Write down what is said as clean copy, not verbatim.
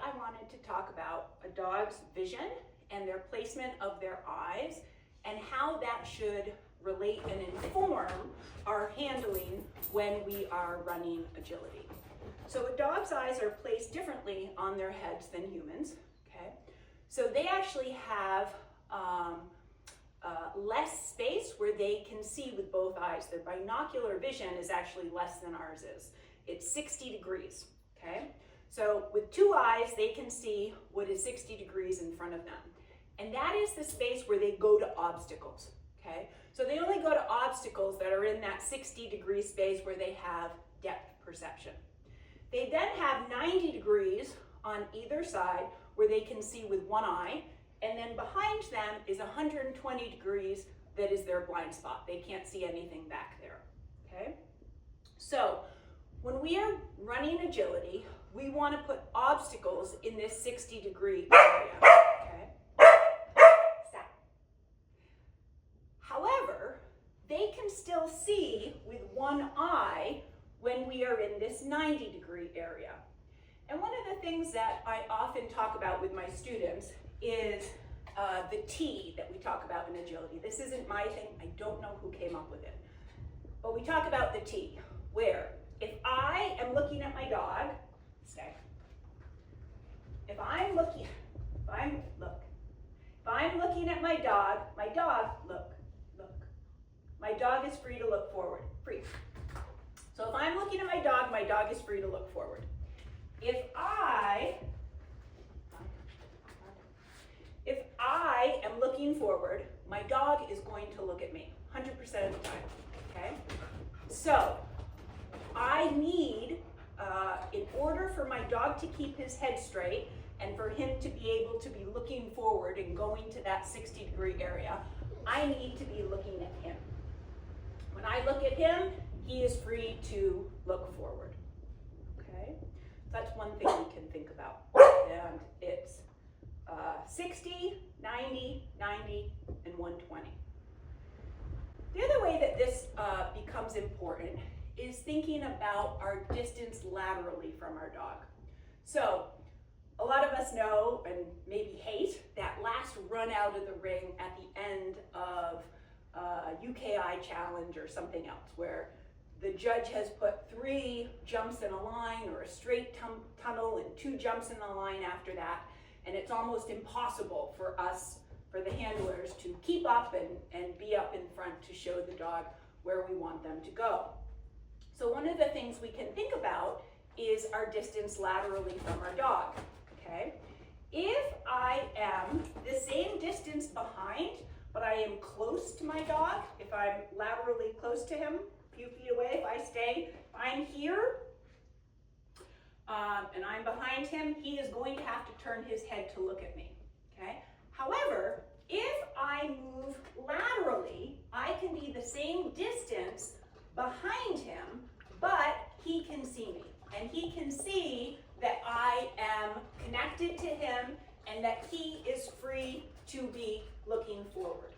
I wanted to talk about a dog's vision and their placement of their eyes and how that should relate and inform our handling when we are running agility. So a dog's eyes are placed differently on their heads than humans, okay? So they actually have less space where they can see with both eyes. Their binocular vision is actually less than ours is. It's 60 degrees, okay? So with two eyes, they can see what is 60 degrees in front of them. And that is the space where they go to obstacles, okay? So they only go to obstacles that are in that 60-degree space where they have depth perception. They then have 90 degrees on either side where they can see with one eye, and then behind them is 120 degrees that is their blind spot. They can't see anything back there, okay? So when we are running agility, we want to put obstacles in this 60-degree area, okay? Stop. However, they can still see with one eye when we are in this 90-degree area. And one of the things that I often talk about with my students is the T that we talk about in agility. This isn't my thing. I don't know who came up with it. But we talk about the T, where if I am looking at my dog, stay. If I'm looking at my dog, look. My dog is free to look forward, free. So if I'm looking at my dog is free to look forward. If I am looking forward, my dog is going to look at me 100% of the time, okay? So I need, in order for my dog to keep his head straight and for him to be able to be looking forward and going to that 60-degree area, I need to be looking at him. When I look at him, he is free to look forward, okay? That's one thing we can think about, and it's 60, 90, 90, and 120. The other way that this becomes important is thinking about our distance laterally from our dog. So a lot of us know and maybe hate that last run out of the ring at the end of a UKI challenge or something else, where the judge has put 3 jumps in a line or a straight tunnel and 2 jumps in the line after that, and it's almost impossible for us, for the handlers, to keep up and be up in front to show the dog where we want them to go. So one of the things we can think about is our distance laterally from our dog, okay? If I am the same distance behind, but I am close to my dog, if I'm laterally close to him, a few feet away, if I'm here, and I'm behind him, he is going to have to turn his head to look at me, okay? However, if I move laterally, I can be the same distance behind him, but he can see me, and he can see that I am connected to him and that he is free to be looking forward.